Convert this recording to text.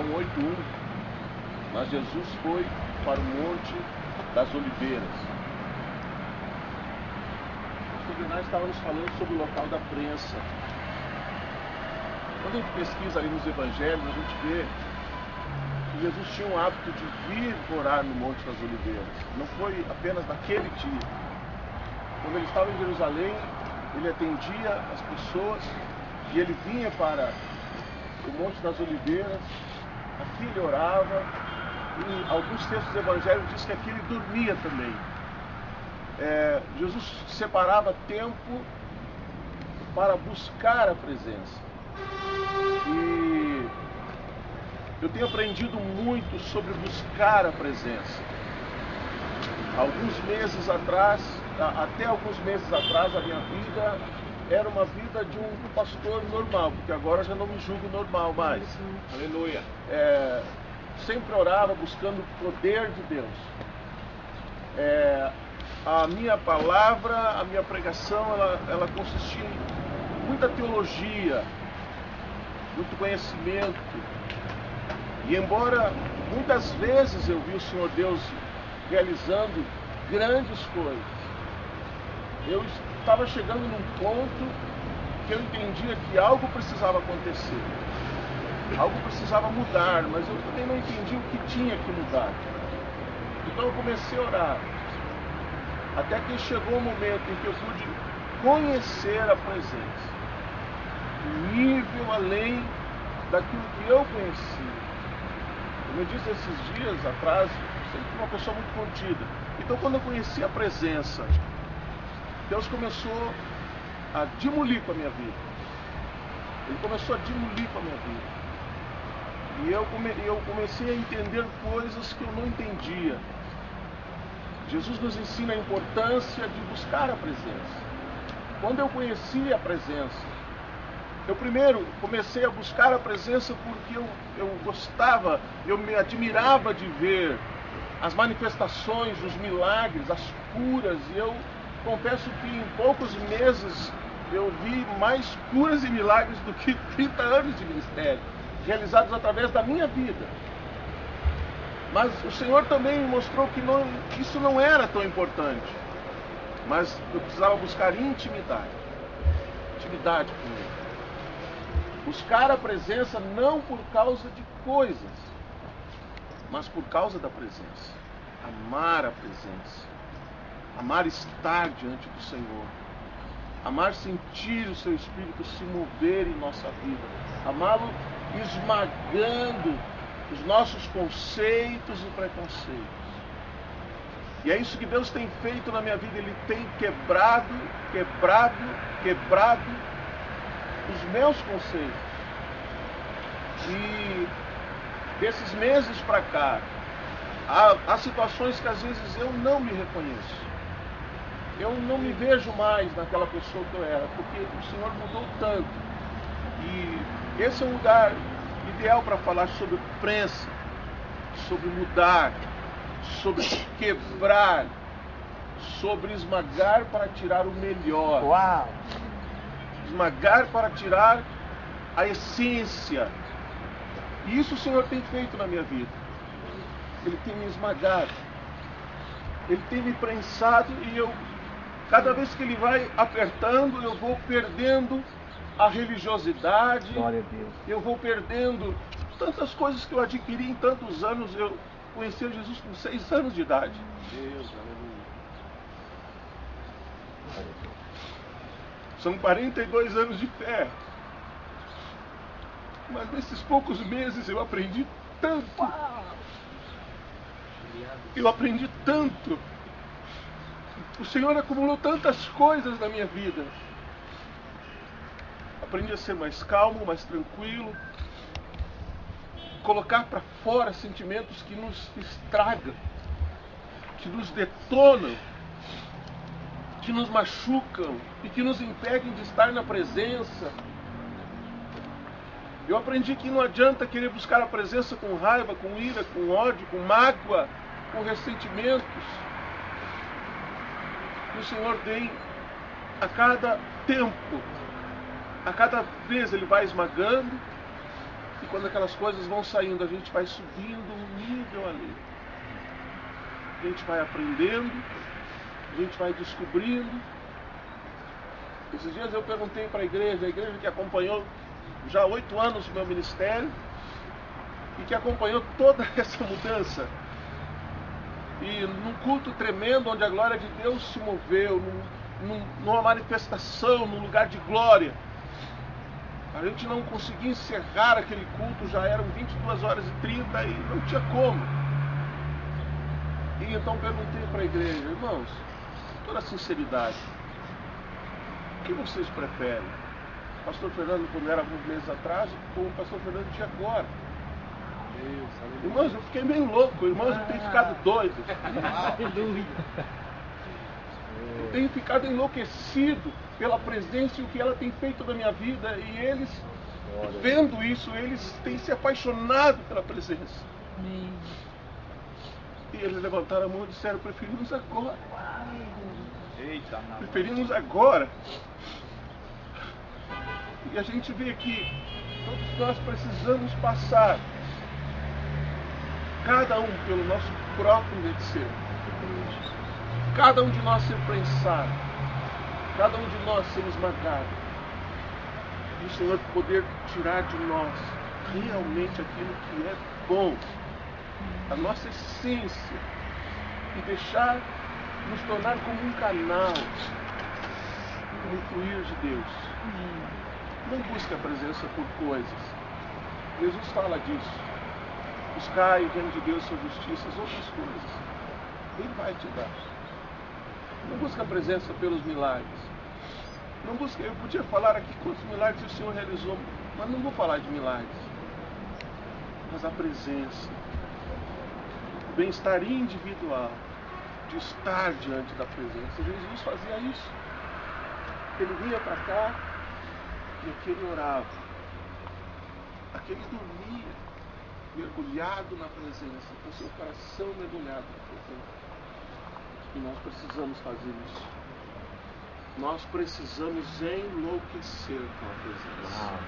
João 8:1. Mas Jesus foi para o Monte das Oliveiras. O Bernardo estava nos falando sobre o local da prensa. Quando a gente pesquisa ali nos evangelhos, a gente vê que Jesus tinha o hábito de vir orar no Monte das Oliveiras. Não foi apenas naquele dia. Quando ele estava em Jerusalém, ele atendia as pessoas e ele vinha para o Monte das Oliveiras. Aqui ele orava. E alguns textos do evangelho dizem que aqui ele dormia também. Jesus separava tempo para buscar a presença. E eu tenho aprendido muito sobre buscar a presença. Até alguns meses atrás, a minha vida era uma vida de um pastor normal, porque agora já não me julgo normal mais. Aleluia. Sempre orava buscando o poder de Deus. A minha palavra, a minha pregação, ela consistia em muita teologia, muito conhecimento. E embora muitas vezes eu vi o Senhor Deus realizando grandes coisas, eu estava chegando num ponto que eu entendia que algo precisava acontecer. Algo precisava mudar, mas eu também não entendi o que tinha que mudar. Então eu comecei a orar. Até que chegou um momento em que eu pude conhecer a presença. Um nível além daquilo que eu conhecia. Como eu disse esses dias atrás, eu sempre fui uma pessoa muito contida. Então quando eu conheci a presença, Deus começou a demolir com a minha vida. Ele começou a demolir com a minha vida. E eu comecei a entender coisas que eu não entendia. Jesus nos ensina a importância de buscar a presença. Quando eu conheci a presença, eu primeiro comecei a buscar a presença porque eu gostava, eu me admirava de ver as manifestações, os milagres, as curas. E eu confesso que em poucos meses eu vi mais curas e milagres do que 30 anos de ministério, realizados através da minha vida. Mas o Senhor também me mostrou que isso não era tão importante. Mas eu precisava buscar intimidade com Ele. Buscar a presença não por causa de coisas, mas por causa da presença. Amar a presença. Amar estar diante do Senhor. Amar sentir o seu Espírito se mover em nossa vida. Amá-lo esmagando os nossos conceitos e preconceitos. E é isso que Deus tem feito na minha vida. Ele tem quebrado os meus conceitos. E desses meses para cá, há situações que às vezes eu não me reconheço. Eu não me vejo mais naquela pessoa que eu era, porque o Senhor mudou tanto. E esse é um lugar ideal para falar sobre prensa, sobre mudar, sobre quebrar, sobre esmagar para tirar o melhor. Uau! Esmagar para tirar a essência. E isso o Senhor tem feito na minha vida. Ele tem me esmagado. Ele tem me prensado e cada vez que Ele vai apertando, eu vou perdendo a religiosidade. Glória a Deus. Eu vou perdendo tantas coisas que eu adquiri em tantos anos. Eu conheci Jesus com 6 anos de idade. Deus, aleluia. São 42 anos de fé. Mas nesses poucos meses eu aprendi tanto. Eu aprendi tanto. O Senhor acumulou tantas coisas na minha vida. Aprendi a ser mais calmo, mais tranquilo. Colocar para fora sentimentos que nos estragam, que nos detonam, que nos machucam e que nos impedem de estar na presença. Eu aprendi que não adianta querer buscar a presença com raiva, com ira, com ódio, com mágoa, com ressentimentos. Que o Senhor tem a cada tempo, a cada vez Ele vai esmagando, E quando aquelas coisas vão saindo, a gente vai subindo um nível ali. A gente vai aprendendo, a gente vai descobrindo. Esses dias eu perguntei para a igreja que acompanhou já 8 anos o meu ministério e que acompanhou toda essa mudança. E num culto tremendo, onde a glória de Deus se moveu, numa manifestação, num lugar de glória. A gente não conseguia encerrar aquele culto, já eram 22h30 e não tinha como. E então perguntei para a igreja, irmãos, com toda sinceridade, o que vocês preferem? O pastor Fernando, quando era alguns meses atrás, ou o pastor Fernando de agora? Irmãos, eu fiquei meio louco, irmãos, eu tenho ficado doido. Eu tenho ficado enlouquecido pela presença e o que ela tem feito na minha vida. E eles, vendo isso, eles têm se apaixonado pela presença. E eles levantaram a mão e disseram, preferimos agora. Preferimos agora. E a gente vê que todos nós precisamos passar, cada um pelo nosso próprio Getsemane. Cada um de nós ser prensado, cada um de nós ser esmagado, e o Senhor poder tirar de nós realmente aquilo que é bom, a nossa essência, e deixar nos tornar como um canal no fluir de Deus. Não busque a presença por coisas. Jesus fala disso. Buscai o reino de Deus, sua justiça, as outras coisas Ele vai te dar. Não busque a presença pelos milagres. Não busque, eu podia falar aqui quantos milagres o Senhor realizou, mas não vou falar de milagres. Mas a presença, o bem-estar individual, de estar diante da presença. Jesus fazia isso. Ele vinha para cá e aquele orava. Aquele dormia, mergulhado na presença, com seu coração mergulhado na presença. E nós precisamos fazer isso. Nós precisamos enlouquecer com a presença.